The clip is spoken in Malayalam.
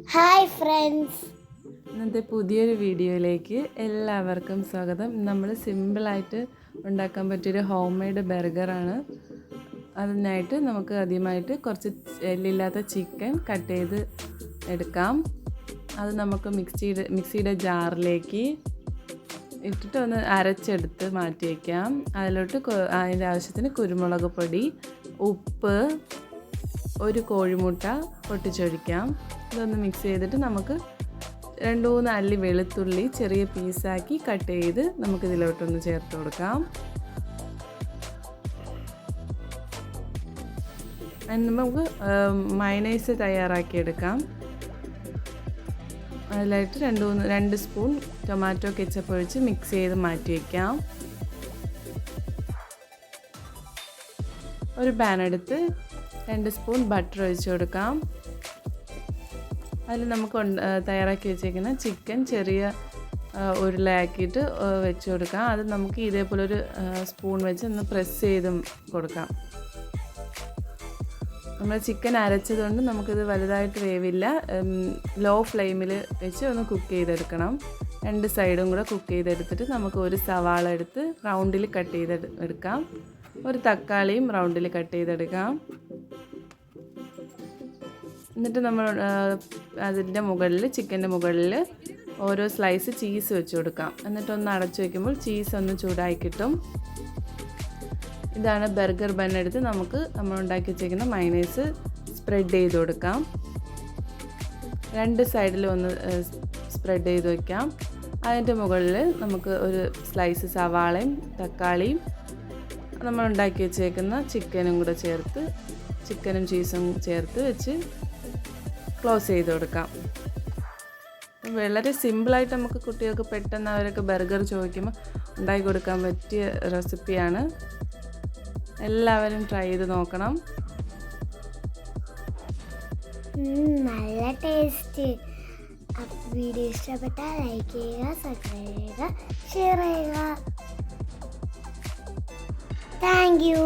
ഹായ് ഫ്രണ്ട്സ്, ഇന്നത്തെ പുതിയൊരു വീഡിയോയിലേക്ക് എല്ലാവർക്കും സ്വാഗതം. നമ്മൾ സിമ്പിളായിട്ട് ഉണ്ടാക്കാൻ പറ്റിയൊരു ഹോം മെയ്ഡ് ബർഗറാണ്. അതിനായിട്ട് നമുക്ക് ആദ്യമായിട്ട് കുറച്ച് എല്ലില്ലാത്ത ചിക്കൻ കട്ട് ചെയ്ത് എടുക്കാം. അത് നമുക്ക് മിക്സിയുടെ ജാറിലേക്ക് ഇട്ടിട്ട് ഒന്ന് അരച്ചെടുത്ത് മാറ്റി വയ്ക്കാം. അതിലോട്ട് അതിൻ്റെ ആവശ്യത്തിന് കുരുമുളക് പൊടി, ഉപ്പ്, ഒരു കോഴിമുട്ട പൊട്ടിച്ചൊഴിക്കാം. ഇതൊന്ന് മിക്സ് ചെയ്തിട്ട് നമുക്ക് 2-3 അല്ലി വെളുത്തുള്ളി ചെറിയ പീസാക്കി കട്ട് ചെയ്ത് നമുക്കിതിലോട്ടൊന്ന് ചേർത്ത് കൊടുക്കാം. അതിന് നമുക്ക് മയണൈസ് തയ്യാറാക്കിയെടുക്കാം. അതിലായിട്ട് 2 സ്പൂൺ ടൊമാറ്റോ കെച്ചപ്പ് ഒഴിച്ച് മിക്സ് ചെയ്ത് മാറ്റി വയ്ക്കാം. ഒരു പാൻ എടുത്ത് 2 സ്പൂൺ ബട്ടർ ഒഴിച്ച് കൊടുക്കാം. അതിൽ നമുക്ക് തയ്യാറാക്കി വെച്ചേക്കുന്ന ചിക്കൻ ചെറിയ ഉരുളയാക്കിയിട്ട് വെച്ച് കൊടുക്കാം. അത് നമുക്ക് ഇതേപോലെ ഒരു സ്പൂൺ വെച്ച് ഒന്ന് പ്രസ് ചെയ്ത് കൊടുക്കാം. നമ്മൾ ചിക്കൻ അരച്ചതുകൊണ്ട് നമുക്കിത് വലുതായിട്ട് വേവില്ല. ലോ ഫ്ലെയിമിൽ വെച്ച് ഒന്ന് കുക്ക് ചെയ്തെടുക്കണം. 2 സൈഡും കൂടെ കുക്ക് ചെയ്തെടുത്തിട്ട് നമുക്ക് ഒരു സവാള എടുത്ത് റൗണ്ടിൽ കട്ട് ചെയ്തെടുക്കാം. ഒരു തക്കാളിയും റൗണ്ടിൽ കട്ട് ചെയ്തെടുക്കാം. എന്നിട്ട് നമ്മൾ അതിൻ്റെ മുകളിൽ ചിക്കൻ്റെ മുകളിൽ ഓരോ സ്ലൈസ് ചീസ് വെച്ച് കൊടുക്കാം. എന്നിട്ടൊന്ന് അടച്ചു വയ്ക്കുമ്പോൾ ചീസ് ഒന്ന് ചൂടായി കിട്ടും. ഇതാണ് ബർഗർ ബൺ. എടുത്ത് നമുക്ക് നമ്മൾ ഉണ്ടാക്കി വെച്ചിരിക്കുന്ന മയണൈസ് സ്പ്രെഡ് ചെയ്ത് കൊടുക്കാം. 2 സൈഡിലും ഒന്ന് സ്പ്രെഡ് ചെയ്ത് വയ്ക്കാം. അതിൻ്റെ മുകളിൽ നമുക്ക് ഒരു സ്ലൈസ് സവാളയും തക്കാളിയും നമ്മൾ ഉണ്ടാക്കി വെച്ചേക്കുന്ന ചിക്കനും കൂടെ ചേർത്ത് ചിക്കനും ചീസും ചേർത്ത് വെച്ച് ക്ലോസ് ചെയ്ത് കൊടുക്കാം. വളരെ സിമ്പിളായിട്ട് നമുക്ക് കുട്ടികൾക്ക് പെട്ടെന്ന് അവരൊക്കെ ബർഗർ ചോദിക്കുമ്പോൾ ഉണ്ടാക്കി കൊടുക്കാൻ പറ്റിയ റെസിപ്പിയാണ്. എല്ലാവരും ട്രൈ ചെയ്ത് നോക്കണം. നല്ല ടേസ്റ്റ്. വീഡിയോ ഇഷ്ടപ്പെട്ടാൽ ലൈക്ക് ചെയ്യുക, സബ്സ്ക്രൈബ് ചെയ്യുക, ഷെയർ ചെയ്യുക. Thank you.